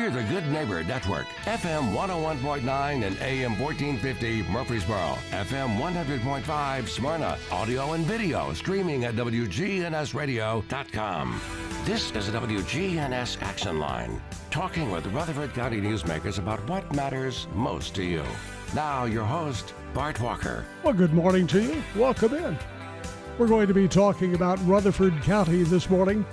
We're the Good Neighbor Network, FM 101.9 and AM 1450 Murfreesboro, FM 100.5 Smyrna, audio and video streaming at WGNSradio.com. This is the WGNS Action Line, talking with Rutherford County newsmakers about what matters most to you. Now, your host, Bart Walker. Well, good morning to you. Welcome in. We're going to be talking about Rutherford County this morning.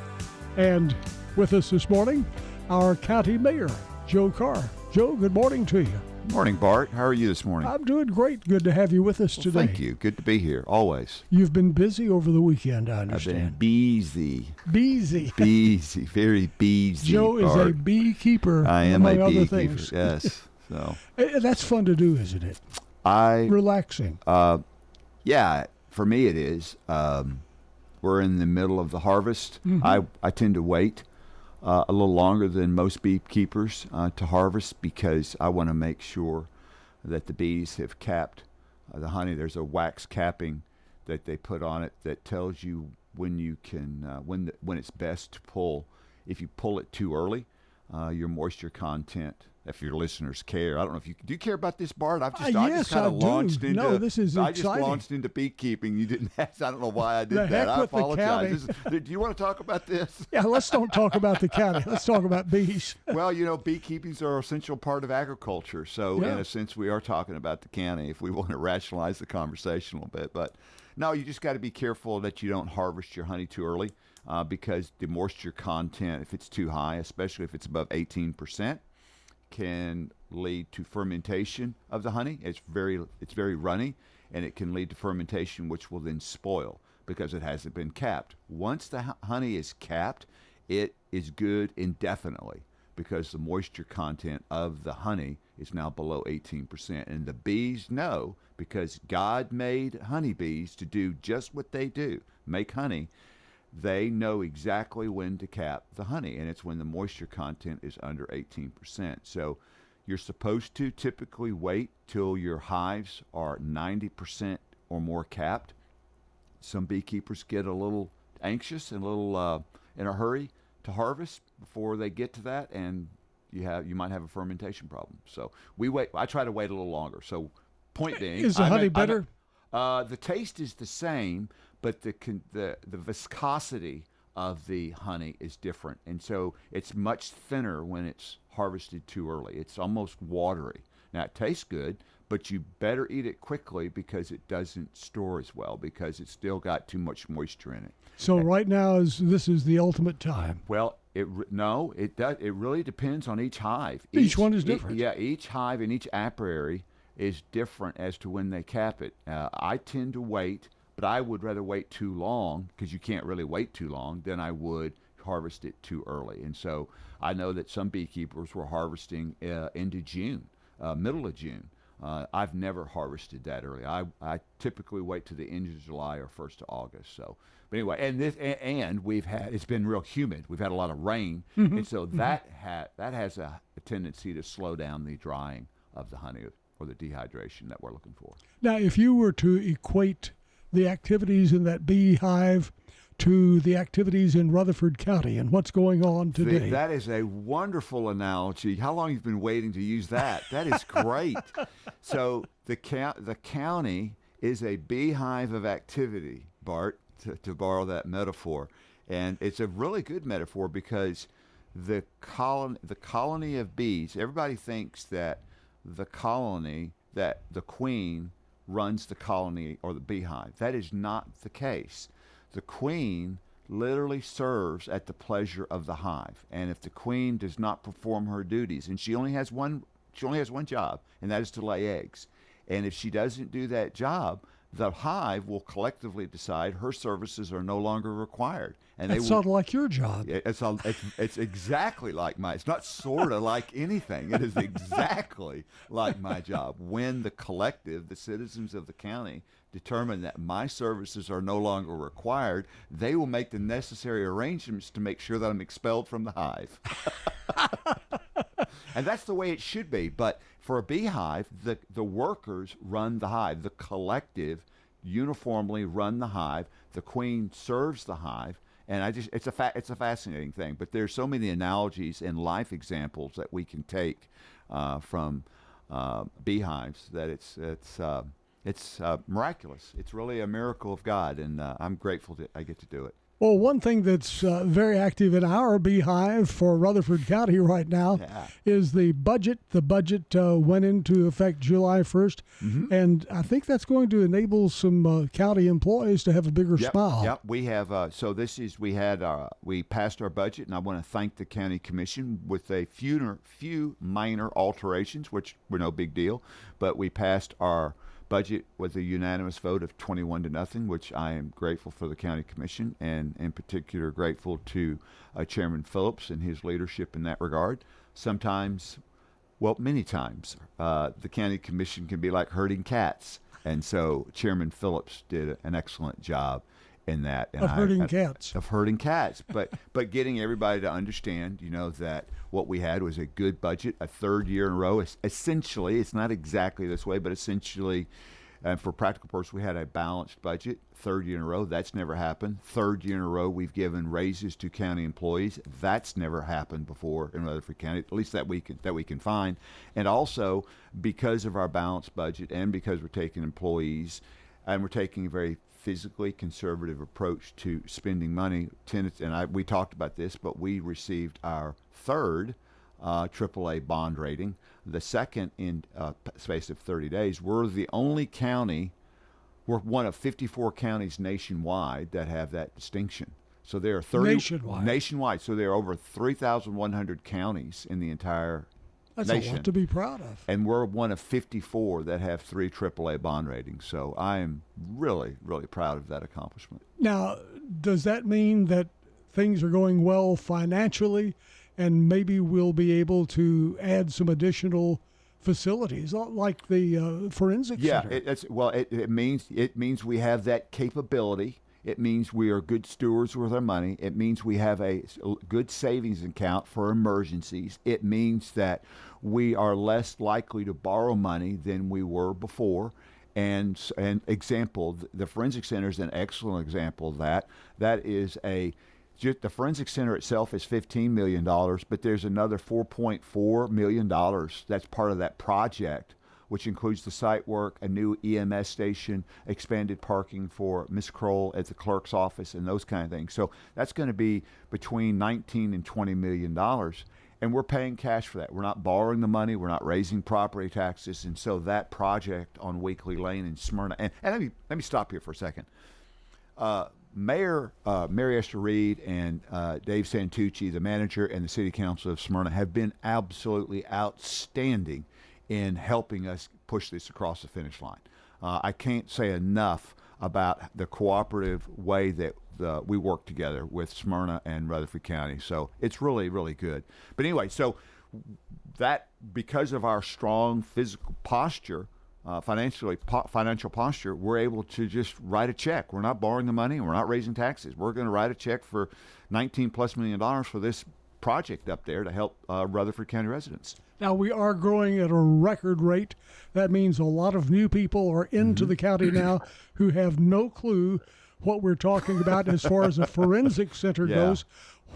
And with us this morning, our county mayor, Joe Carr. Joe, good morning to you. Morning, Bart. How are you this morning? I'm doing great. Good to have you with us today. Thank you. Good to be here, always. You've been busy over the weekend, I understand. I've been busy. Busy. Busy. Very busy, Joe Bart. is a beekeeper, I am among a other beekeeper, things. yes. So That's fun to do, isn't it? Relaxing. Yeah, for me it is. We're in the middle of the harvest. Mm-hmm. I tend to wait a little longer than most beekeepers to harvest because I want to make sure that the bees have capped the honey. There's a wax capping that they put on it that tells you when you can when it's best to pull. If you pull it too early, your moisture content. If your listeners care, I don't know if you do. You care about this, Bart? I just kind of launched into. No, this is I exciting. just launched into beekeeping. You didn't ask. I don't know why I did The that. heck I with the apologize. Do you want to talk about this? Yeah, let's don't talk about the county. Let's talk about bees. Well, beekeepings are an essential part of agriculture. So, in a sense, we are talking about the county if we want to rationalize the conversation a little bit. But no, you just got to be careful that you don't harvest your honey too early because the moisture content, if it's too high, especially if it's above 18%, can lead to fermentation of the honey. It's very runny, and it can lead to fermentation, which will then spoil because it hasn't been capped. Once the honey is capped, it is good indefinitely because the moisture content of the honey is now below 18%. And the bees know, because God made honeybees to do just what they do, make honey. They know exactly when to cap the honey, and it's when the moisture content is under 18%. So you're supposed to typically wait till your hives are 90% or more capped. Some beekeepers get a little anxious and a little in a hurry to harvest before they get to that, and you might have a fermentation problem. So we wait. I try to wait a little longer. So point being, is the honey better? The taste is the same, but the viscosity of the honey is different, and so it's much thinner when it's harvested too early. It's almost watery. Now it tastes good, but you better eat it quickly because it doesn't store as well because it's still got too much moisture in it. So right now this is the ultimate time. Well, it does. It really depends on each hive. Each one is different. Each hive and each apiary is different as to when they cap it. I tend to wait, but I would rather wait too long because you can't really wait too long than I would harvest it too early. And so I know that some beekeepers were harvesting into June, middle of June. I've never harvested that early. I typically wait to the end of July or 1st of August. So, but anyway, and it's been real humid. We've had a lot of rain, and so that has a tendency to slow down the drying of the honey or the dehydration that we're looking for. Now, if you were to equate the activities in that beehive to the activities in Rutherford County and what's going on today. That is a wonderful analogy. How long have you been waiting to use that? That is great. So the county is a beehive of activity, Bart, to borrow that metaphor. And it's a really good metaphor because the colony of bees, everybody thinks that the queen runs the colony or the beehive. That is not the case. The queen literally serves at the pleasure of the hive, and if the queen does not perform her duties, and she only has one job, and that is to lay eggs, and if she doesn't do that job, the hive will collectively decide her services are no longer required. And That's sort of like your job. It's exactly like mine. It's not sort of like anything. It is exactly like my job. When the collective, the citizens of the county, determine that my services are no longer required, they will make the necessary arrangements to make sure that I'm expelled from the hive. And that's the way it should be. But for a beehive, the workers run the hive. The collective uniformly run the hive. The queen serves the hive. And it's a fascinating thing. But there's so many analogies and life examples that we can take from beehives that it's miraculous. It's really a miracle of God, and I'm grateful that I get to do it. Well, one thing that's very active in our beehive for Rutherford County right now is the budget. The budget went into effect July 1st, and I think that's going to enable some county employees to have a bigger smile. Yep, we have. We passed our budget, and I want to thank the county commission with a few minor alterations, which were no big deal, but we passed our budget with a unanimous vote of 21-0, which I am grateful for the county commission, and in particular grateful to Chairman Phillips and his leadership in that regard. Sometimes, well, many times, the county commission can be like herding cats, and so Chairman Phillips did an excellent job in that. And of herding cats, but getting everybody to understand, that what we had was a good budget, a third year in a row. Essentially, it's not exactly this way, but essentially, for practical purposes, we had a balanced budget, third year in a row. That's never happened. Third year in a row, we've given raises to county employees. That's never happened before in Rutherford County, at least that we can find. And also, because of our balanced budget and because we're taking employees and we're taking a very physically conservative approach to spending money. We talked about this, but we received our third AAA bond rating, the second in space of 30 days. We're the only county, we're one of 54 counties nationwide that have that distinction. So there are 30 nationwide. So there are over 3,100 counties in the entire That's nation. a lot to be proud of. And we're one of 54 that have 3 AAA bond ratings. So I am really, really proud of that accomplishment. Now, does that mean that things are going well financially and maybe we'll be able to add some additional facilities like the forensic center? It means we have that capability. It means we are good stewards with our money. It means we have a good savings account for emergencies. It means that we are less likely to borrow money than we were before. And example, the Forensic Center is an excellent example of that. That is just the Forensic Center itself is $15 million, but there's another $4.4 million that's part of that project, which includes the site work, a new EMS station, expanded parking for Ms. Kroll at the clerk's office, and those kind of things. So that's going to be between $19 and $20 million, and we're paying cash for that. We're not borrowing the money. We're not raising property taxes, and so that project on Weekly Lane in Smyrna, and let me stop here for a second. Mayor Mary Esther Reed and Dave Santucci, the manager, and the City Council of Smyrna have been absolutely outstanding in helping us push this across the finish line. I can't say enough about the cooperative way that we work together with Smyrna and Rutherford County. So it's really, really good. But anyway, so that because of our strong physical posture, financial posture, we're able to just write a check. We're not borrowing the money. We're not raising taxes. We're going to write a check for $19+ million for this project up there to help Rutherford County residents. Now, we are growing at a record rate. That means a lot of new people are into the county now who have no clue what we're talking about as far as a forensic center goes.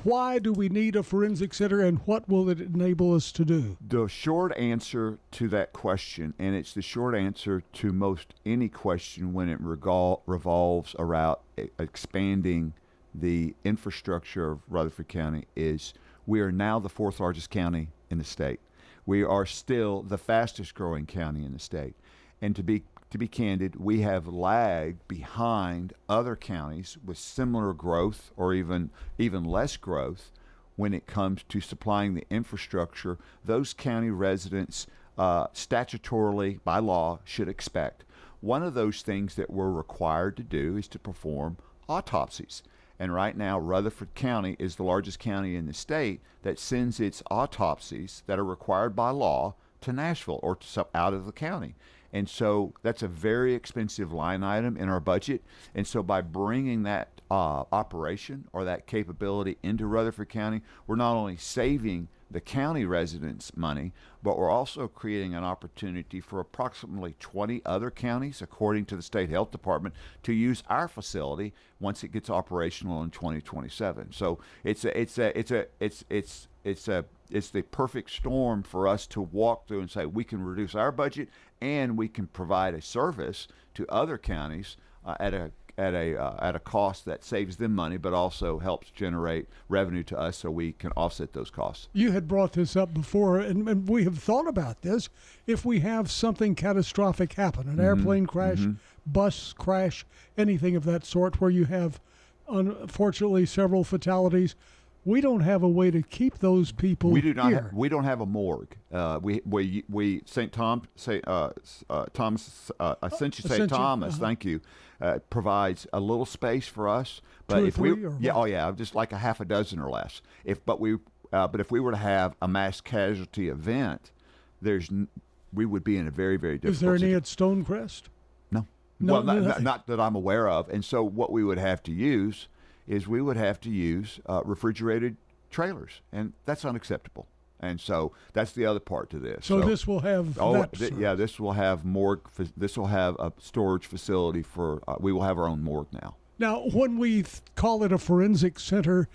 Why do we need a forensic center, and what will it enable us to do? The short answer to that question, and it's the short answer to most any question when it revolves around expanding the infrastructure of Rutherford County, is we are now the 4th largest county in the state. We are still the fastest growing county in the state. And to be candid, we have lagged behind other counties with similar growth or even less growth when it comes to supplying the infrastructure those county residents statutorily by law should expect. One of those things that we're required to do is to perform autopsies. And right now, Rutherford County is the largest county in the state that sends its autopsies that are required by law to Nashville or out of the county. And so that's a very expensive line item in our budget. And so by bringing that operation or that capability into Rutherford County, we're not only saving the county residents money, but we're also creating an opportunity for approximately 20 other counties, according to the state health department, to use our facility once it gets operational in 2027. So it's the perfect storm for us to walk through and say we can reduce our budget and we can provide a service to other counties at a cost that saves them money, but also helps generate revenue to us, so we can offset those costs. You had brought this up before, and we have thought about this. If we have something catastrophic happen, an airplane crash, bus crash, anything of that sort, where you have, unfortunately, several fatalities, we don't have a way to keep those people We do not. here. We don't have a morgue. St. Thomas Ascension St. Thomas. Thank you. Provides a little space for us, but Two or three, just like a half a dozen or less. But if we were to have a mass casualty event, we would be in a very, very difficult. Is there any situation. at Stonecrest? No. No, Well, not that I'm aware of. And so what we would have to use is refrigerated trailers, and that's unacceptable. And so that's the other part to this. So this will have this will have morgue. This will have a storage facility for. We will have our own morgue now. Now, when we call it a forensic center,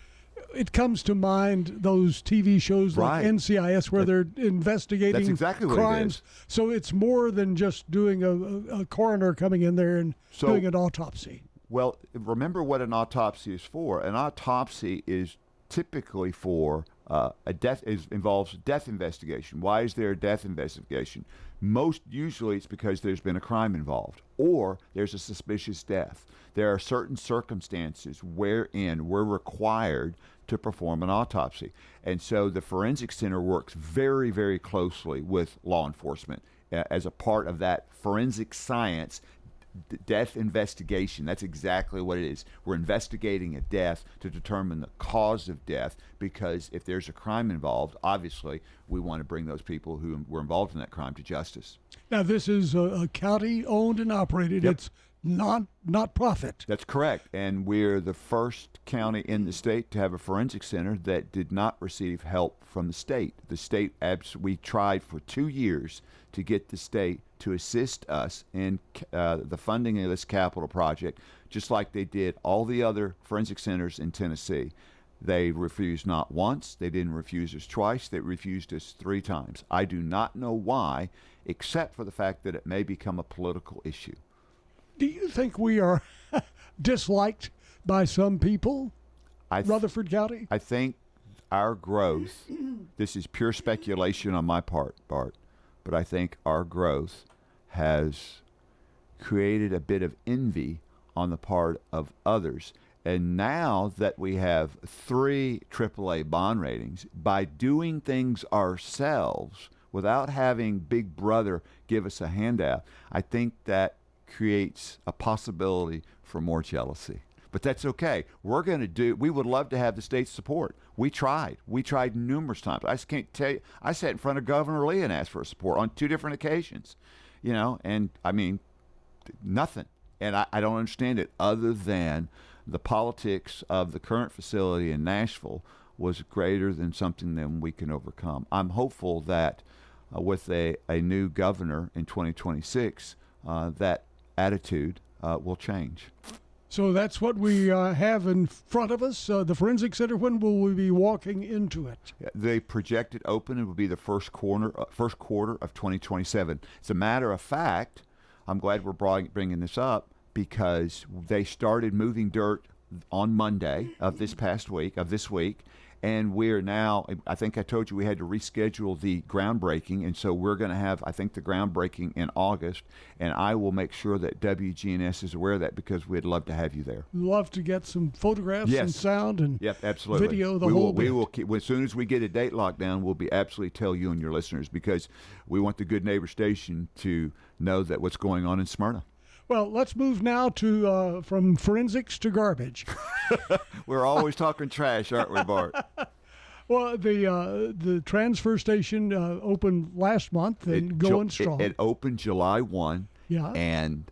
it comes to mind those TV shows like NCIS where they're investigating That's exactly what crimes. it is. So it's more than just doing a coroner coming in there and doing an autopsy. Well, remember what an autopsy is for. An autopsy is typically for involves death investigation. Why is there a death investigation? Most usually it's because there's been a crime involved or there's a suspicious death. There are certain circumstances wherein we're required to perform an autopsy. And so the Forensic Center works very, very closely with law enforcement as a part of that forensic science death investigation. That's exactly what it is. We're investigating a death to determine the cause of death, because if there's a crime involved, obviously we want to bring those people who were involved in that crime to justice. Now, this is a county owned and operated. Yep. It's not profit. That's correct. And we're the first county in the state to have a forensic center that did not receive help from the state. The state, we tried for 2 years to get the state to assist us in the funding of this capital project, just like they did all the other forensic centers in Tennessee. They refused not once, they didn't refuse us twice, they refused us 3 times. I do not know why, except for the fact that it may become a political issue. Do you think we are disliked by some people, Rutherford County? I think our growth, this is pure speculation on my part, Bart, but I think our growth has created a bit of envy on the part of others. And now that we have 3 AAA bond ratings, by doing things ourselves without having Big Brother give us a handout, I think that creates a possibility for more jealousy. But that's okay. We would love to have the state's support. We tried numerous times. I just can't tell you, I sat in front of Governor Lee and asked for support on 2 different occasions, and I mean, nothing. And I don't understand it, other than the politics of the current facility in Nashville was greater than something that we can overcome. I'm hopeful that with a new governor in 2026, that attitude will change. So that's what we have in front of us. The Forensic Center, when will we be walking into it? The projected opening will be the first quarter of 2027. As a matter of fact, I'm glad we're bringing this up, because they started moving dirt on Monday of this week, and we're now, I think I told you we had to reschedule the groundbreaking, and so we're going to have, I think, the groundbreaking in August, and I will make sure that WGNS is aware of that, because we'd love to have you there. Love to get some photographs and sound and absolutely. Video, whole bit. We will keep, as soon as we get a date locked down, we'll be absolutely tell you and your listeners, because we want the Good Neighbor Station to know that what's going on in Smyrna. Well, let's move now to from forensics to garbage. We're always talking trash, aren't we, Bart? Well, the transfer station opened last month and going strong. It opened July 1. Yeah. And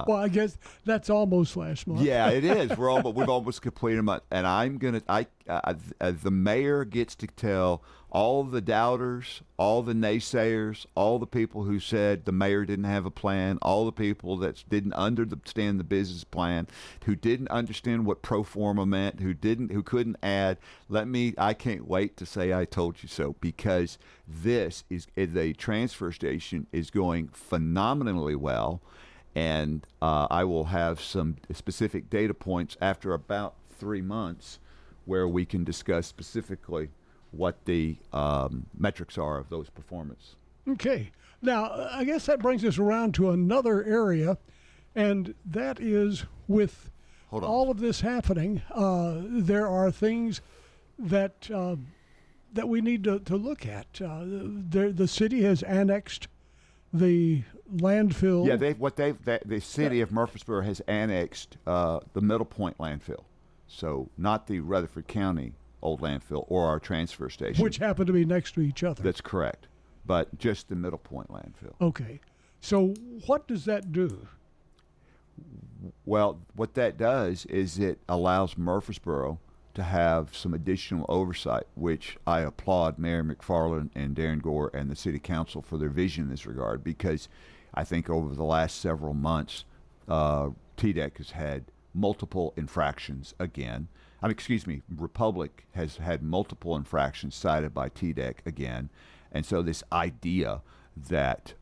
Well, I guess that's almost last month. Yeah, it is. We've almost completed a month, and the mayor gets to tell all the doubters, all the naysayers, all the people who said the mayor didn't have a plan, all the people that didn't understand the business plan, who didn't understand what pro forma meant, who couldn't add. I can't wait to say I told you so, because the transfer station is going phenomenally well. And I will have some specific data points after about 3 months where we can discuss specifically what the metrics are of those performance. Okay. Now, I guess that brings us around to another area, and that is with all of this happening, there are things that we need to look at. The city has annexed the landfill. Yeah, the city of Murfreesboro has annexed the Middle Point landfill, so not the Rutherford County old landfill or our transfer station, which happen to be next to each other. That's correct, but just the Middle Point landfill. Okay, so what does that do? Well, what that does is it allows Murfreesboro to have some additional oversight, which I applaud Mayor McFarland and Darren Gore and the City Council for their vision in this regard, because I think over the last several months, TDEC has had multiple infractions again. Republic has had multiple infractions cited by TDEC again. And so this idea that,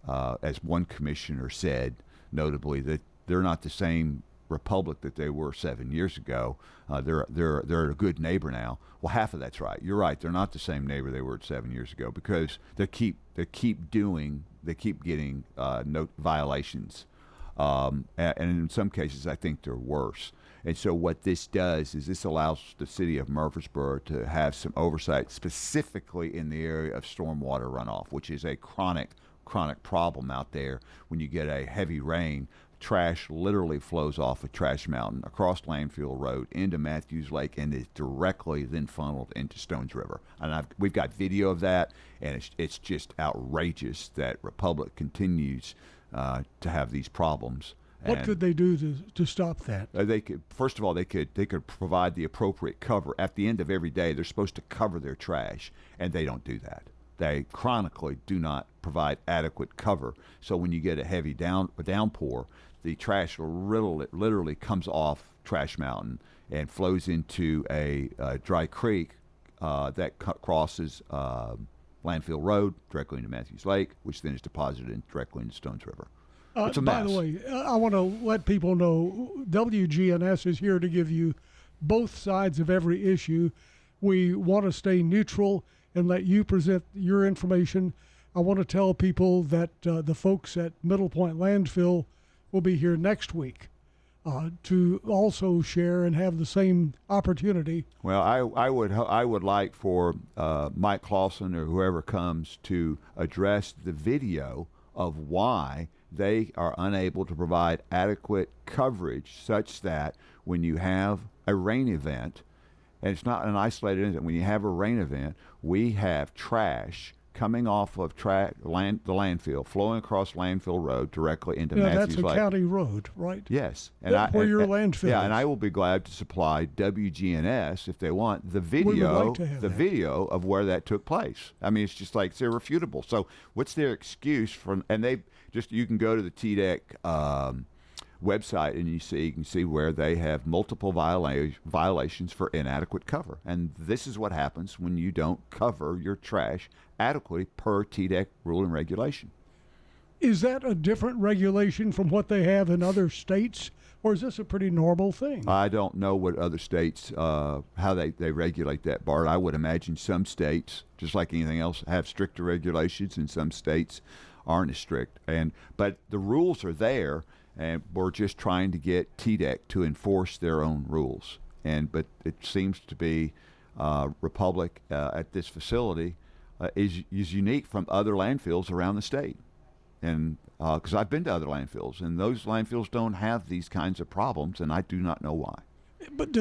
as one commissioner said, notably, that they're not the same Republic that they were 7 years ago. They're a good neighbor now. Well, half of that's right. You're right. They're not the same neighbor they were 7 years ago, because they keep getting violations, and in some cases I think they're worse. And so what this does is this allows the city of Murfreesboro to have some oversight, specifically in the area of stormwater runoff, which is a chronic problem out there. When you get a heavy rain, trash literally flows off a trash mountain across Landfill Road into Matthews Lake and is directly then funneled into Stones River. And we've got video of that, and it's just outrageous that Republic continues to have these problems. What could they do to stop that? They could, first of all, they could provide the appropriate cover. At the end of every day, they're supposed to cover their trash, and they don't do that. They chronically do not provide adequate cover. So when you get a heavy downpour, the trash literally comes off Trash Mountain and flows into a dry creek that crosses Landfill Road directly into Matthews Lake, which then is deposited directly into Stones River. It's a mess. By the way, I want to let people know WGNS is here to give you both sides of every issue. We want to stay neutral and let you present your information. I want to tell people that the folks at Middle Point Landfill will be here next week to also share and have the same opportunity. Well, I would like for Mike Clausen or whoever comes to address the video of why they are unable to provide adequate coverage, such that when you have a rain event, and it's not an isolated incident, when you have a rain event, we have trash coming off of the landfill, flowing across Landfill Road directly into Matthews Lake. That's a county road, right? Yes. Where your landfill is. And I will be glad to supply WGNS, if they want, the video of where that took place. I mean, it's just like, it's irrefutable. So what's their excuse for, and you can go to the TDEC website and you can see where they have multiple violations for inadequate cover. And this is what happens when you don't cover your trash adequately per TDEC rule and regulation. Is that a different regulation from what they have in other states, or is this a pretty normal thing? I don't know what other states, how they regulate that, Bart. I would imagine some states, just like anything else, have stricter regulations, and some states aren't as strict. But the rules are there, and we're just trying to get TDEC to enforce their own rules. But it seems to be Republic at this facility is unique from other landfills around the state. And because I've been to other landfills, and those landfills don't have these kinds of problems, and I do not know why. But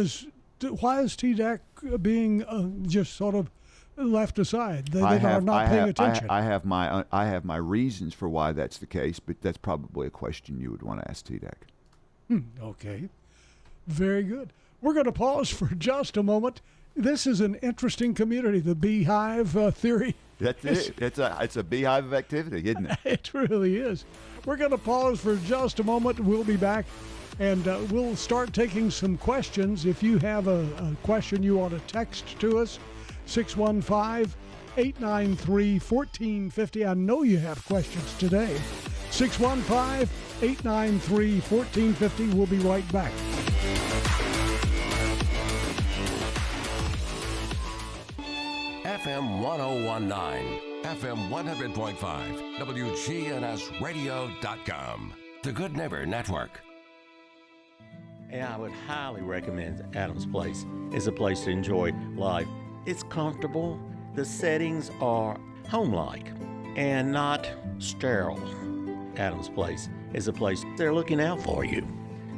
why is TDEC being just sort of left aside? They are not paying attention. I have my reasons for why that's the case, but that's probably a question you would want to ask TDEC. Okay. Very good. We're going to pause for just a moment. This is an interesting community, the beehive theory. That's it. It's a beehive of activity, isn't it? It really is. We're going to pause for just a moment. We'll be back, and we'll start taking some questions. If you have a question you want to text to us, 615-893-1450. I know you have questions today. 615-893-1450. We'll be right back. FM 1019, FM 100.5, WGNSradio.com. The Good Neighbor Network. And I would highly recommend Adams Place. It's a place to enjoy life. It's comfortable. The settings are home-like and not sterile. Adams Place is a place they're looking out for you.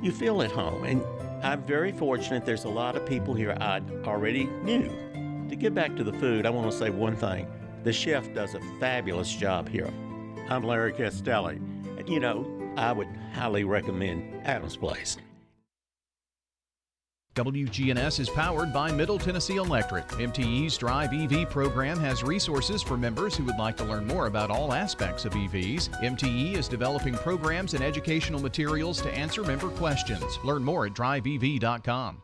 You feel at home, and I'm very fortunate there's a lot of people here I already knew. To get back to the food, I want to say one thing. The chef does a fabulous job here. I'm Larry Castelli. You know, I would highly recommend Adams Place. WGNS is powered by Middle Tennessee Electric. MTE's Drive EV program has resources for members who would like to learn more about all aspects of EVs. MTE is developing programs and educational materials to answer member questions. Learn more at driveev.com.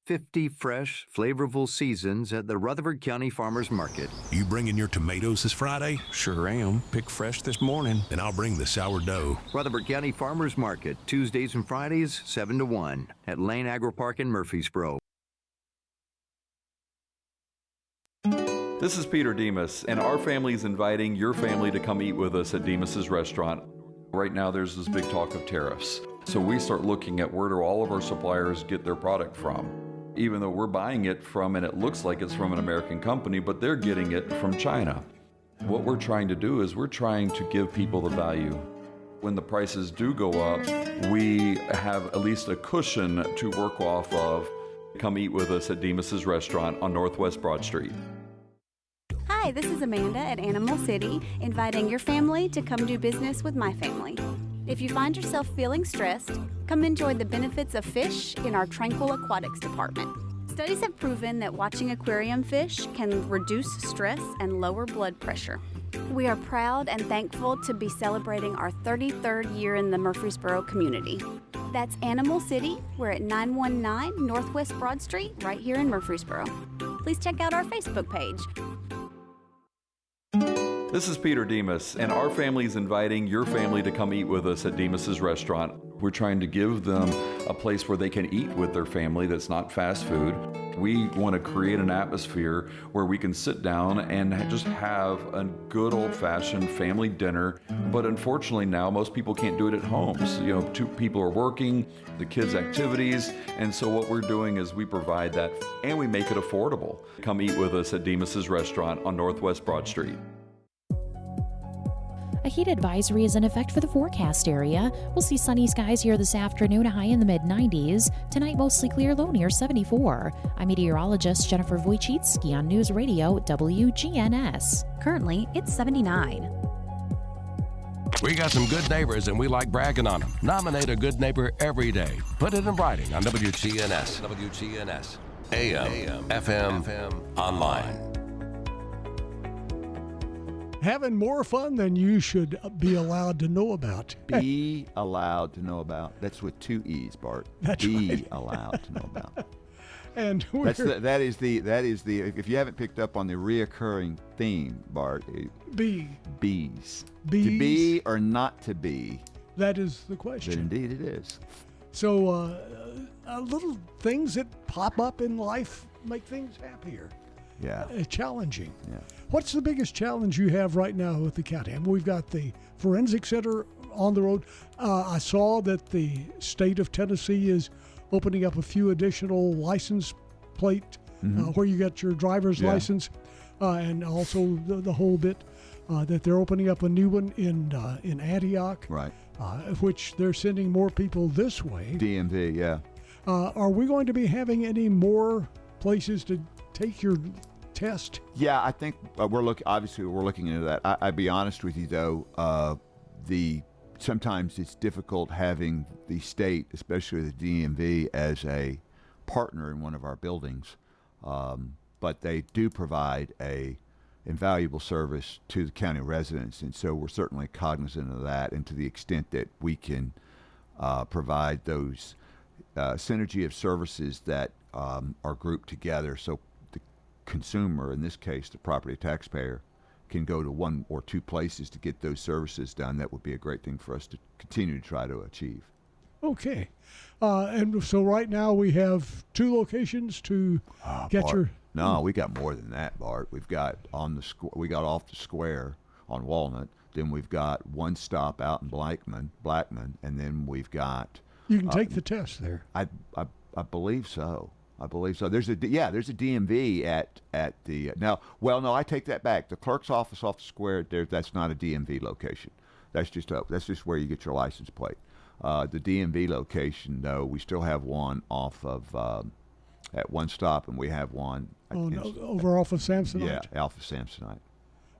50 fresh, flavorful seasons at the Rutherford County Farmers Market. You bringing your tomatoes this Friday? Sure am. Picked fresh this morning. Then I'll bring the sourdough. Rutherford County Farmers Market, Tuesdays and Fridays, 7 to 1 at Lane Agri Park in Murfreesboro. This is Peter Demas, and our family is inviting your family to come eat with us at Demas's restaurant. Right now there's this big talk of tariffs. So we start looking at where do all of our suppliers get their product from. Even though we're buying it from, and it looks like it's from an American company, but they're getting it from China. What we're trying to do is we're trying to give people the value. When the prices do go up, we have at least a cushion to work off of. Come eat with us at Demas's restaurant on Northwest Broad Street. Hi, this is Amanda at Animal City, inviting your family to come do business with my family. If you find yourself feeling stressed, come enjoy the benefits of fish in our Tranquil Aquatics department. Studies have proven that watching aquarium fish can reduce stress and lower blood pressure. We are proud and thankful to be celebrating our 33rd year in the Murfreesboro community. That's Animal City. We're at 919 Northwest Broad Street, right here in Murfreesboro. Please check out our Facebook page. This is Peter Demas, and our family is inviting your family to come eat with us at Demas's restaurant. We're trying to give them a place where they can eat with their family that's not fast food. We want to create an atmosphere where we can sit down and just have a good old-fashioned family dinner. But unfortunately now, most people can't do it at home. So, you know, two people are working, the kids' activities, and so what we're doing is we provide that, and we make it affordable. Come eat with us at Demas's restaurant on Northwest Broad Street. A heat advisory is in effect for the forecast area. We'll see sunny skies here this afternoon, a high in the mid-90s. Tonight, mostly clear, low near 74. I'm meteorologist Jennifer Wojcicki on News Radio WGNS. Currently, it's 79. We got some good neighbors and we like bragging on them. Nominate a good neighbor every day. Put it in writing on WGNS. WGNS. AM, FM, online. Having more fun than you should be allowed to know about. Be allowed to know about. That's with two E's, Bart. That's be right. allowed to know about. And that is the if you haven't picked up on the reoccurring theme, Bart. Bees. To be or not to be. That is the question. But indeed it is. So little things that pop up in life make things happier. Yeah. Challenging. Yeah. What's the biggest challenge you have right now with the county? I mean, we've got the Forensic Center on the road. I saw that the state of Tennessee is opening up a few additional license plate where you get your driver's license, and also the whole bit that they're opening up a new one in Antioch, right? Which they're sending more people this way. DMV, yeah. Are we going to be having any more places to take your test? Yeah, I think we're looking into that. I'd be honest with you though, the sometimes it's difficult having the state, especially the DMV, as a partner in one of our buildings, but they do provide a invaluable service to the county residents, and so we're certainly cognizant of that, and to the extent that we can provide those synergy of services that are grouped together so the consumer, in this case the property taxpayer, can go to one or two places to get those services done, that would be a great thing for us to continue to try to achieve. Okay. And so right now we have 2 locations to get Bart, your... No, we got more than that, Bart. We've got we got off the square on Walnut, then we've got one stop out in Blackman, and then we've got... You can take the test there. I believe so. There's a DMV at the now. Well, no, I take that back. The clerk's office off the square there. That's not a DMV location. That's just where you get your license plate. The DMV location, though, we still have one off of at one stop, and we have one over off of Samsonite. Yeah, off of Samsonite.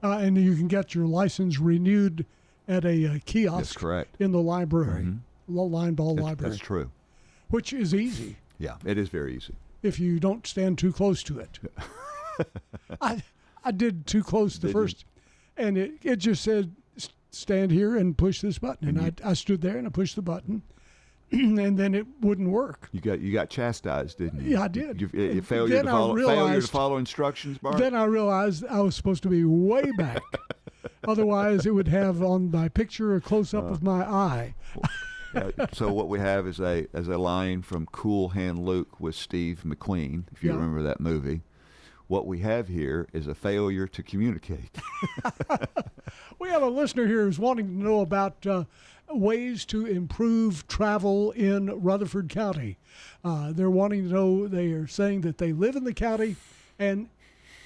And you can get your license renewed at a kiosk. That's correct. In the library, Line Ball Library. That's true. Which is easy. Yeah, it is very easy. If you don't stand too close to it. I did too close the first, and it just said, stand here and push this button. And I stood there and I pushed the button, and then it wouldn't work. You got chastised, didn't you? Yeah, I did. You failure to follow instructions, Bart? Then I realized I was supposed to be way back. Otherwise, it would have on my picture a close-up of my eye. So what we have is a line from Cool Hand Luke with Steve McQueen, if you remember that movie. What we have here is a failure to communicate. We have a listener here who's wanting to know about ways to improve travel in Rutherford County. They're wanting to know, they are saying that they live in the county and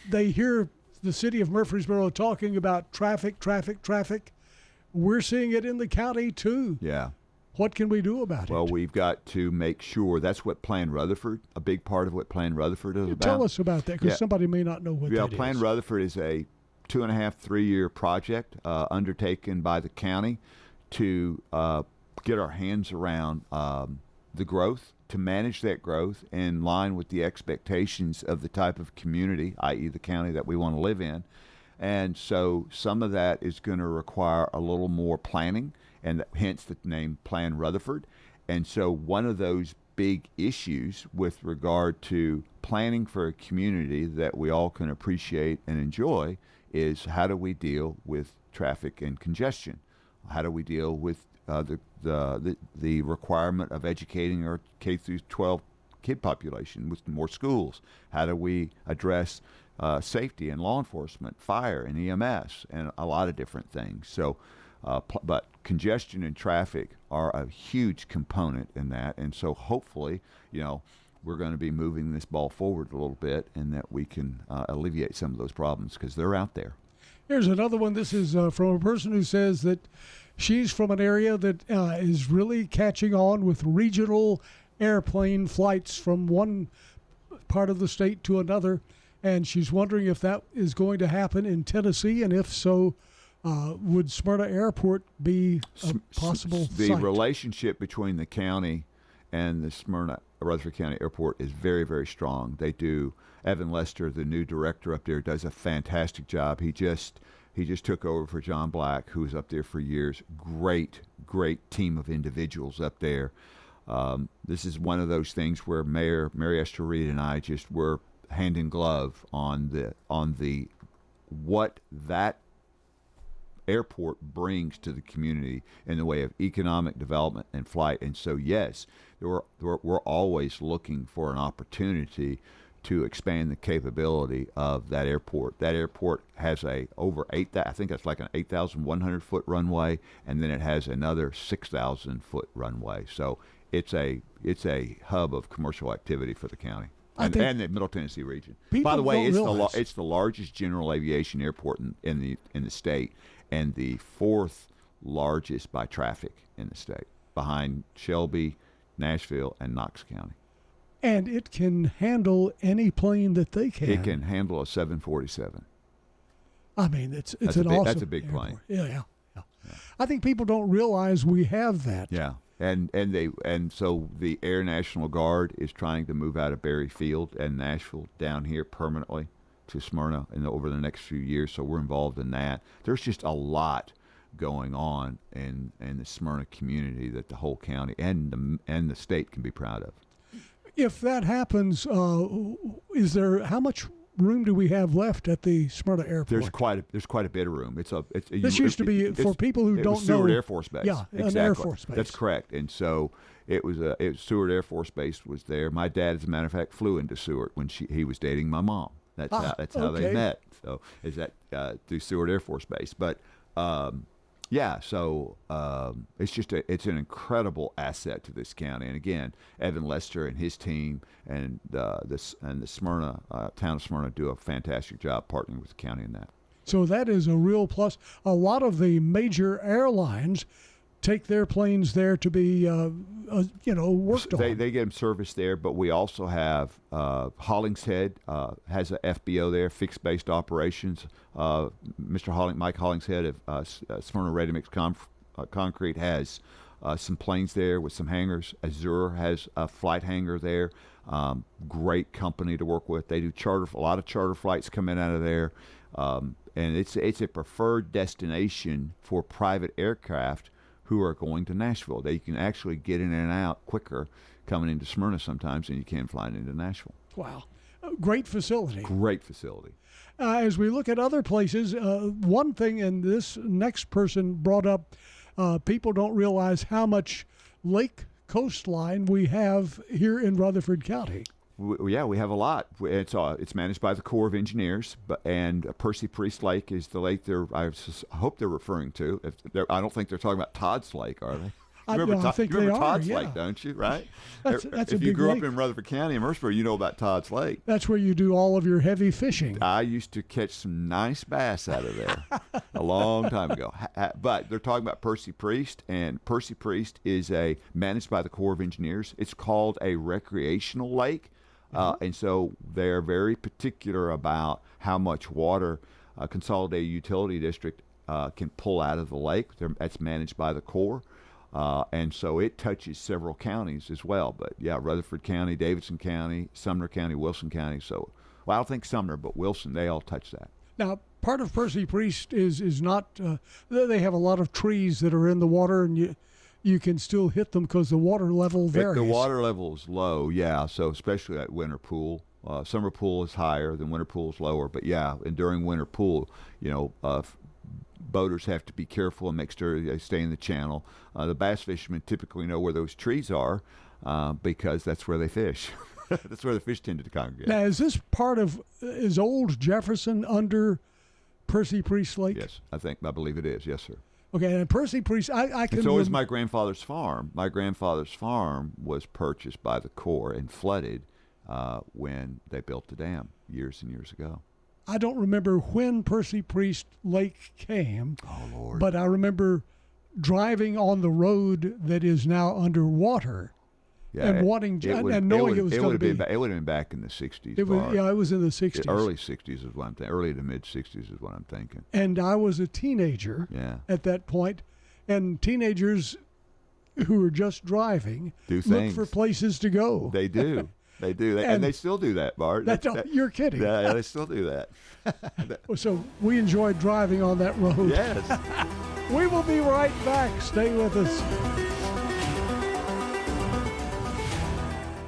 they hear the city of Murfreesboro talking about traffic. We're seeing it in the county too. Yeah. What can we do about it? Well, we've got to make sure that's what Plan Rutherford, a big part of what Plan Rutherford is about. Tell us about that, because somebody may not know what that is. Plan Rutherford is a 2.5, 3-year project undertaken by the county to get our hands around the growth, to manage that growth in line with the expectations of the type of community, i.e. the county that we want to live in. And so some of that is going to require a little more planning, and hence the name Plan Rutherford. And so one of those big issues with regard to planning for a community that we all can appreciate and enjoy is, how do we deal with traffic and congestion? How do we deal with the requirement of educating our K through 12 kid population with more schools? How do we address safety and law enforcement, fire and EMS, and a lot of different things? So, but congestion and traffic are a huge component in that, and so hopefully, we're going to be moving this ball forward a little bit, and that we can alleviate some of those problems, because they're out there. Here's another one. This is from a person who says that she's from an area that is really catching on with regional airplane flights from one part of the state to another, and she's wondering if that is going to happen in Tennessee, and if so, would Smyrna Airport be a possible The site? relationship between the county and the Smyrna Rutherford County Airport is very, very strong. They do. Evan Lester, the new director up there, does a fantastic job. He just took over for John Black, who was up there for years. Great team of individuals up there. This is one of those things where Mayor Mary Esther Reed and I just were hand in glove on the what that airport brings to the community in the way of economic development and flight. And so, yes, we're always looking for an opportunity to expand the capability of that airport. That airport has I think that's like an 8,100 foot runway, and then it has another 6,000 foot runway. So it's a hub of commercial activity for the county and the Middle Tennessee region. By the way, it's the largest general aviation airport in the state, and the 4th largest by traffic in the state, behind Shelby, Nashville, and Knox County. And it can handle any plane that they can. It can handle a 747. I mean, it's an awesome That's a big airport. plane. Yeah. I think people don't realize we have that. Yeah. And so the Air National Guard is trying to move out of Berry Field and Nashville down here permanently to Smyrna over the next few years. So we're involved in that. There's just a lot going on in the Smyrna community that the whole county and the state can be proud of. If that happens, how much room do we have left at the Smyrna Airport? There's quite a bit of room. This used to be, for people who don't know, Seward Air Force Base. Yeah, exactly. An Air Force Base. That's correct. And so Seward Air Force Base was there. My dad, as a matter of fact, flew into Seward when he was dating my mom. That's how they met. So through Seward Air Force Base. But it's an incredible asset to this county. And again, Evan Lester and his team and the Smyrna town of Smyrna do a fantastic job partnering with the county in that. So that is a real plus. A lot of the major airlines take their planes there to be worked on. They get them serviced there, but we also have Hollingshead has a FBO there, fixed based operations. Mike Hollingshead of Smyrna Ready Mix Concrete has some planes there with some hangars. Azure has a flight hangar there. Great company to work with. They do a lot of charter flights coming out of there, and it's a preferred destination for private aircraft who are going to Nashville. They can actually get in and out quicker coming into Smyrna sometimes than you can flying into Nashville. Wow. Great facility. Great facility. As we look at other places, one thing, and this next person brought up, people don't realize how much lake coastline we have here in Rutherford County. We have a lot. It's managed by the Corps of Engineers, and Percy Priest Lake is the lake I hope they're referring to. I don't think they're talking about Todd's Lake, are they? I think you remember they Todd's are, Lake, don't you? Right? That's if you big grew lake. up in Rutherford County in Murfreesboro, you know about Todd's Lake. That's where you do all of your heavy fishing. I used to catch some nice bass out of there a long time ago. But they're talking about Percy Priest, and Percy Priest is managed by the Corps of Engineers. It's called a recreational lake, and so they're very particular about how much water a consolidated utility district can pull out of the lake. That's managed by the Corps. And so it touches several counties as well. But, yeah, Rutherford County, Davidson County, Sumner County, Wilson County. So, I don't think Sumner, but Wilson, they all touch that. Now, part of Percy Priest is not they have a lot of trees that are in the water, and you can still hit them because the water level varies. The water level is low, yeah, so especially at winter pool. Summer pool is higher, than winter pool is lower. But, yeah, and during winter pool, boaters have to be careful and make sure they stay in the channel. The bass fishermen typically know where those trees are because that's where they fish. That's where the fish tend to congregate. Now, is Old Jefferson under Percy Priest Lake? Yes, I believe it is. Yes, sir. Okay, and Percy Priest, I can... So is my grandfather's farm. My grandfather's farm was purchased by the Corps and flooded when they built the dam years and years ago. I don't remember when Percy Priest Lake came. Oh, Lord. But I remember driving on the road that is now underwater and knowing it was going to be... It would have been back in the 60s. It was in the 60s. The early 60s is what I'm thinking. Early to mid-60s is what I'm thinking. And I was a teenager at that point, and teenagers who are just driving look for places to go. They do. They do. And they still do that, Bart. You're kidding. Yeah, they still do that. So we enjoyed driving on that road. Yes. We will be right back. Stay with us.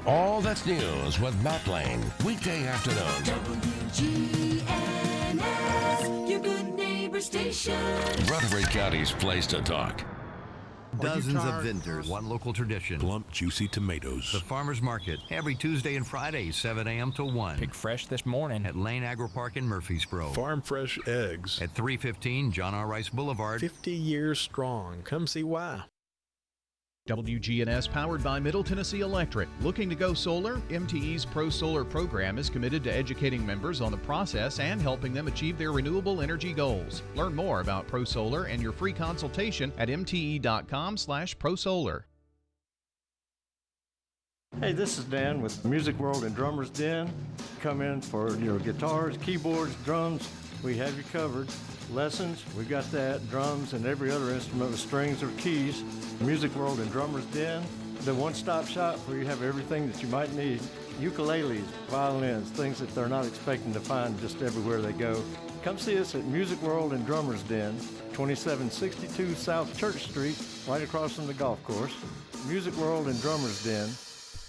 All That's News with Matt Lane. Weekday afternoon. WGNS, your good neighbor station. Rutherford County's place to talk. Dozens of vendors, one local tradition. Plump, juicy tomatoes. The Farmers Market, every Tuesday and Friday, 7 a.m. to 1. Pick fresh this morning At Lane Agri Park in Murfreesboro. Farm fresh eggs. At 315 John R. Rice Boulevard. 50 years strong. Come see why. WGNS powered by Middle Tennessee Electric. Looking to go solar? MTE's Pro Solar program is committed to educating members on the process and helping them achieve their renewable energy goals. Learn more about Pro Solar and your free consultation at mte.com/prosolar. Hey, this is Dan with Music World and Drummers Den. Come in for your guitars, keyboards, drums, we have you covered. Lessons, we've got that. Drums and every other instrument with strings or keys. Music World and Drummers Den, the one-stop shop where you have everything that you might need. Ukuleles, violins, things that they're not expecting to find just everywhere they go. Come see us at Music World and Drummers Den, 2762 South Church Street, right across from the golf course. Music World and Drummers Den.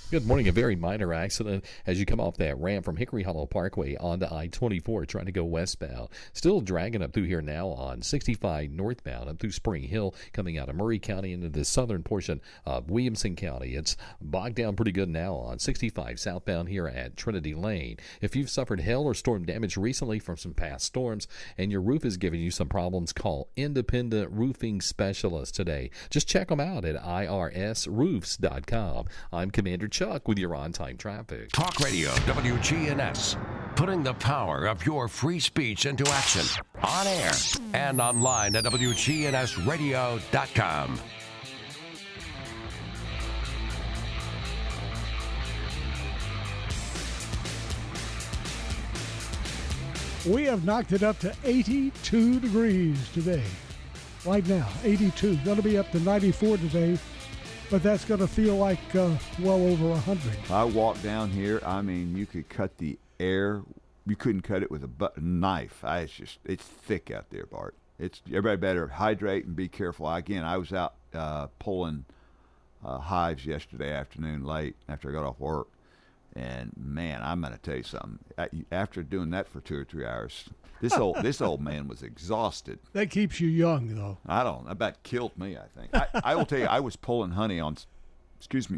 Good morning. A very minor accident as you come off that ramp from Hickory Hollow Parkway onto I-24 trying to go westbound. Still dragging up through here now on 65 northbound up through Spring Hill coming out of Murray County into the southern portion of Williamson County. It's bogged down pretty good now on 65 southbound here at Trinity Lane. If you've suffered hail or storm damage recently from some past storms and your roof is giving you some problems, call Independent Roofing Specialists today. Just check them out at irsroofs.com. I'm Commander Chuck with your on-time traffic. Talk Radio WGNS, putting the power of your free speech into action on air and online at WGNSradio.com. We have knocked it up to 82 degrees today. Right now, 82. Going to be up to 94 today. But that's going to feel like well over 100. I walked down here. I mean, you could cut the air. You couldn't cut it with a knife. It's thick out there, Bart. Everybody better hydrate and be careful. Again, I was out pulling hives yesterday afternoon late after I got off work. And, man, I'm going to tell you something. After doing that for 2 or 3 hours, this old man was exhausted. That keeps you young, though. I don't know. That killed me, I think. I will tell you, I was pulling honey on,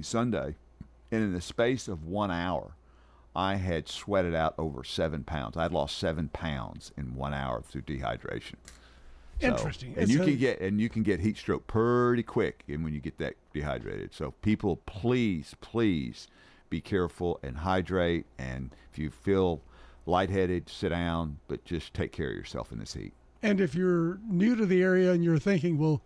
Sunday, and in the space of 1 hour, I had sweated out over 7 pounds. I had lost 7 pounds in 1 hour through dehydration. Interesting. And you can get heat stroke pretty quick when you get that dehydrated. So people, please be careful and hydrate. And if you feel lightheaded, sit down, but just take care of yourself in this heat. And if you're new to the area and you're thinking, well,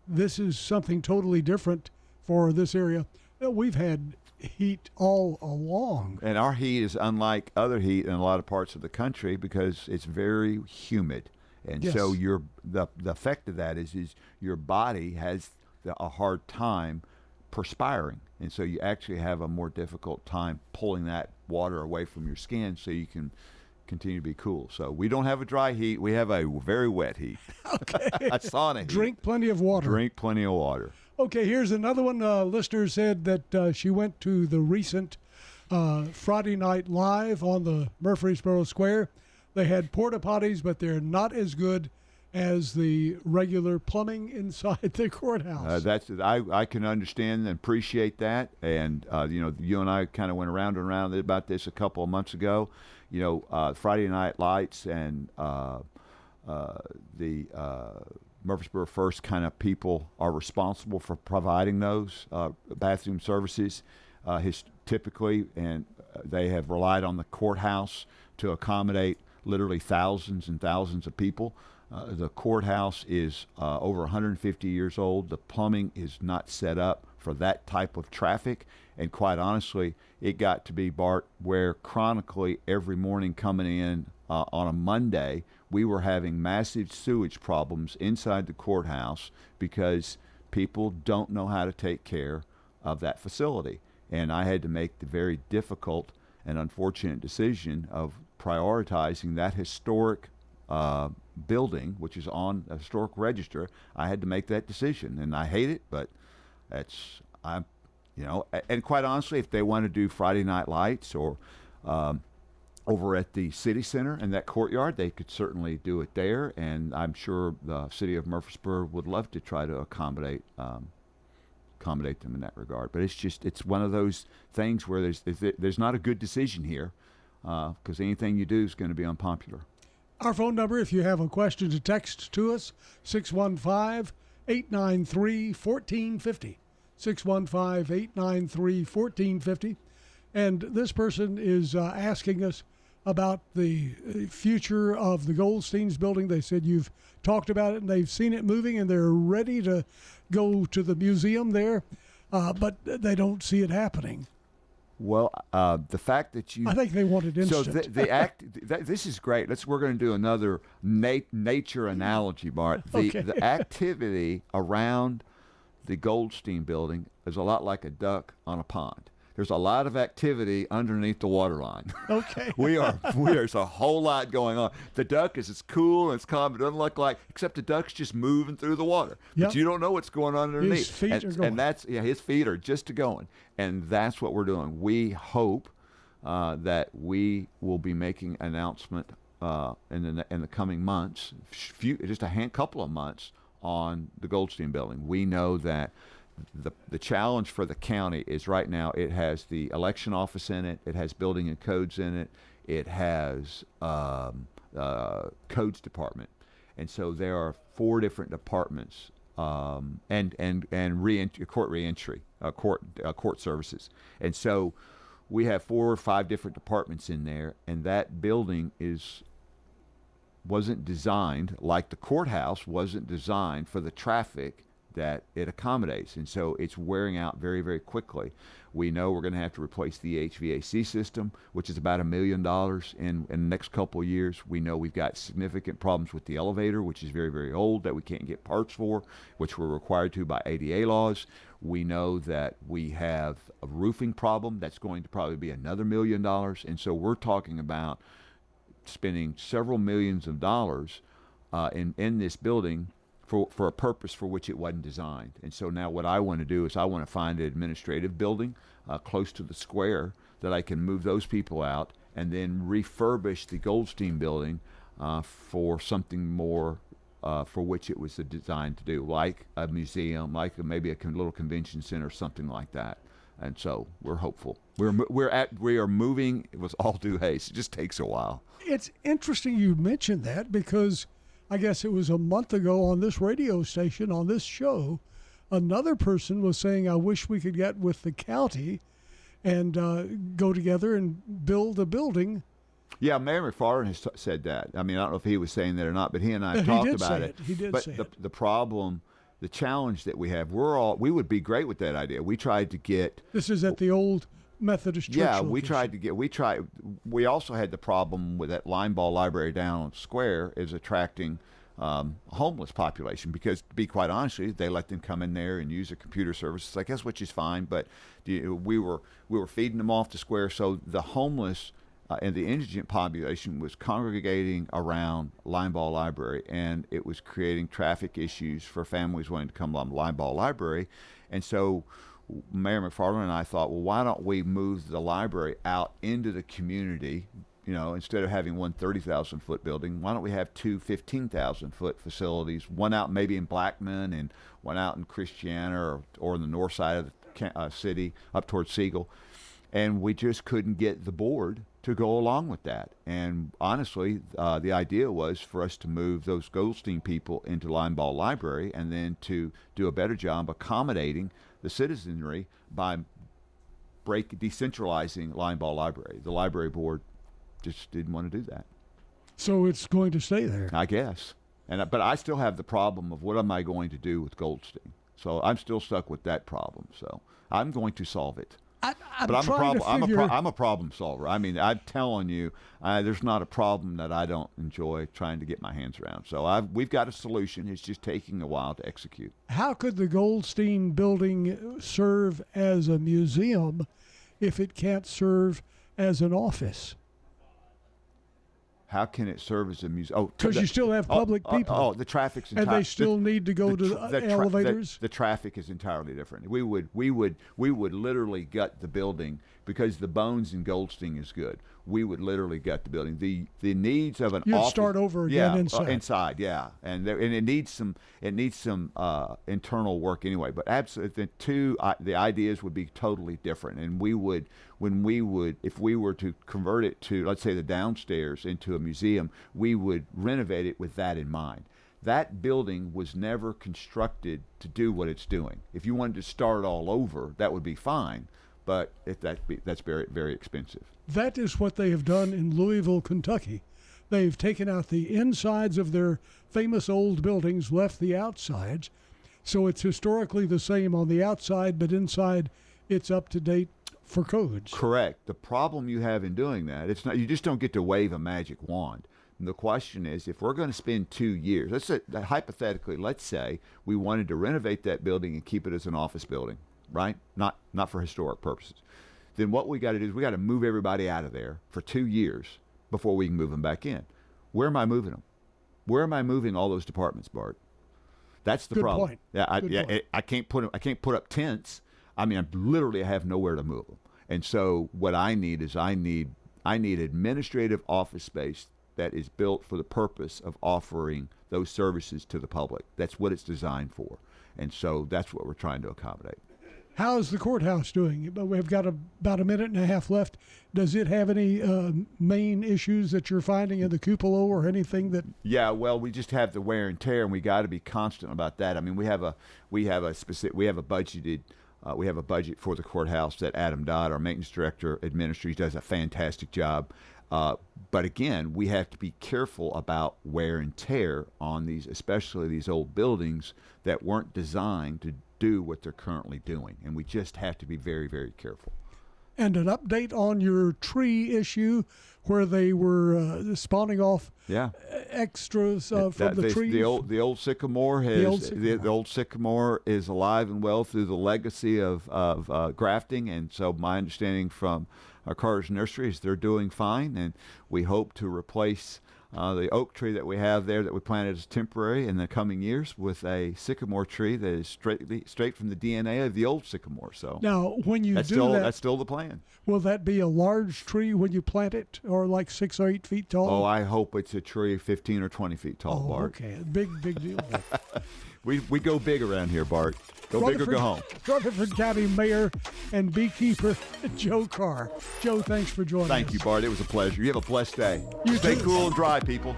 this is something totally different for this area, we've had heat all along. And our heat is unlike other heat in a lot of parts of the country because it's very humid. And yes. So the effect of that is your body has a hard time perspiring. And so you actually have a more difficult time pulling that water away from your skin so you can continue to be cool. So we don't have a dry heat. We have a very wet heat. Okay. A sauna heat. Drink plenty of water. Drink plenty of water. Okay, here's another one. Listener said that she went to the recent Friday Night Live on the Murfreesboro Square. They had porta potties, but they're not as good as the regular plumbing inside the courthouse. I can understand and appreciate that. And, you and I kind of went around and around about this a couple of months ago. Friday Night Lights and the Murfreesboro First kind of people are responsible for providing those bathroom services typically, and they have relied on the courthouse to accommodate literally thousands and thousands of people. The courthouse is over 150 years old. The plumbing is not set up for that type of traffic. And quite honestly, it got to be, Bart, where chronically every morning coming in on a Monday, we were having massive sewage problems inside the courthouse because people don't know how to take care of that facility. And I had to make the very difficult and unfortunate decision of prioritizing that historic building, which is on a historic register. I had to make that decision, and I hate it, but and quite honestly, if they want to do Friday Night Lights or over at the city center and that courtyard, they could certainly do it there, and I'm sure the city of Murfreesboro would love to try to accommodate them in that regard. But it's one of those things where there's not a good decision here, because anything you do is going to be unpopular. Our phone number, if you have a question to text to us, 615-893-1450. 615-893-1450. And this person is asking us about the future of the Goldsteins building. They said you've talked about it and they've seen it moving and they're ready to go to the museum there, but they don't see it happening. Well, the fact that you... I think they wanted instant. So this is great. We're going to do another nature analogy, Bart. The activity around the Goldstein building is a lot like a duck on a pond. There's a lot of activity underneath the waterline. Okay. There's a whole lot going on. The duck is cool and it's calm. It doesn't look like, except the duck's just moving through the water. Yep. But you don't know what's going on underneath. His feet are going. And his feet are just going. And that's what we're doing. We hope that we will be making an announcement in the coming months, just a couple of months, on the Goldstein building. We know that the challenge for the county is right now it has the election office in it, it has building and codes in it, it has codes department, and so there are 4 different departments, and court reentry, court services, and so we have 4 or 5 different departments in there, and that building wasn't designed, like the courthouse wasn't designed for the traffic that it accommodates, and so it's wearing out very, very quickly. We know we're going to have to replace the HVAC system, which is about $1 million in the next couple of years. We know we've got significant problems with the elevator, which is very, very old, that we can't get parts for, which we're required to by ADA laws. We know that we have a roofing problem that's going to probably be another $1 million, and so we're talking about spending several millions of dollars in this building for a purpose for which it wasn't designed. And so now what I want to do is I want to find an administrative building close to the square that I can move those people out and then refurbish the Goldstein building for something more for which it was designed to do, like a museum, like maybe a little convention center, something like that. And so we're hopeful. We are moving with all due haste. It just takes a while. It's interesting you mentioned that, because I guess it was a month ago on this radio station, on this show, another person was saying, I wish we could get with the county and go together and build a building. Yeah, Mayor McFarland has said that. I mean, I don't know if he was saying that or not, but he and I have talked about it. He did say it. The problem, the challenge that we have, we would be great with that idea. We tried to get... This is at the old Methodist Church. Yeah, location. We also had the problem with that Limeball Library down on the square is attracting homeless population, because to be quite honest with you, they let them come in there and use their computer services, I guess, which is fine, but we were feeding them off the square, so the homeless and the indigent population was congregating around Limeball Library, and it was creating traffic issues for families wanting to come to Limeball Library. And so Mayor McFarland and I thought, well, why don't we move the library out into the community? Instead of having one 30,000-foot building, why don't we have 2 15,000-foot facilities, one out maybe in Blackman and one out in Christiana or in the north side of the city up towards Siegel. And we just couldn't get the board to go along with that. And honestly, the idea was for us to move those Goldstein people into Limeball Library and then to do a better job accommodating the citizenry by decentralizing Limeball Library. The library board just didn't want to do that. So it's going to stay there, I guess. But I still have the problem of what am I going to do with Goldstein? So I'm still stuck with that problem. So I'm going to solve it. I'm a problem solver. I mean, I'm telling you, there's not a problem that I don't enjoy trying to get my hands around. So we've got a solution. It's just taking a while to execute. How could the Goldstein building serve as a museum if it can't serve as an office? How can it serve as a museum? Oh, because you still have public people. The traffic's and they still need to go to elevators. The traffic is entirely different. We would literally gut the building because the bones in Goldstein is good. We would literally gut the building. The needs of an You'd office, start over again inside, yeah, and it needs some internal work anyway. But absolutely, the ideas would be totally different, and if we were to convert it to, let's say, the downstairs into a museum, we would renovate it with that in mind. That building was never constructed to do what it's doing. If you wanted to start all over, that would be fine, but that's very, very expensive. That is what they have done in Louisville, Kentucky. They've taken out the insides of their famous old buildings, left the outsides, so it's historically the same on the outside, but inside it's up to date for codes. Correct. The problem you have in doing that, it's not, you just don't get to wave a magic wand. And the question is, if we're going to spend 2 years, hypothetically, let's say we wanted to renovate that building and keep it as an office building, right? Not for historic purposes. Then what we got to do is we got to move everybody out of there for 2 years before we can move them back in. Where am I moving them? Where am I moving all those departments, Bart? That's the problem. Point. Yeah, I can't put up tents. I mean, I have nowhere to move them. And so what I need is I need administrative office space that is built for the purpose of offering those services to the public. That's what it's designed for. And so that's what we're trying to accommodate. How's the courthouse doing? We've got about a minute and a half left. Does it have any main issues that you're finding in the cupola or anything that? Yeah, well, we just have the wear and tear, and we got to be constant about that. I mean, we have a budget for the courthouse that Adam Dodd, our maintenance director, administers. He does a fantastic job. But again, we have to be careful about wear and tear on these, especially these old buildings that weren't designed to do what they're currently doing. And we just have to be very, very careful. And an update on your tree issue where they were spawning off extras from the trees. The old sycamore the old sycamore is alive and well through the legacy of grafting. And so my understanding from Carr's Nursery is they're doing fine, and we hope to replace the oak tree that we have there that we planted as temporary in the coming years with a sycamore tree that is straight from the DNA of the old sycamore. So now, when you that's still the plan. Will that be a large tree when you plant it, or like 6 or 8 feet tall? Oh, I hope it's a tree 15 or 20 feet tall, Bart. Okay, big deal. We go big around here, Bart. Go big or go home. Rutherford County Mayor and beekeeper Joe Carr. Joe, thanks for joining us. Thank you, Bart. It was a pleasure. You have a blessed day. You Stay too. cool and dry, people.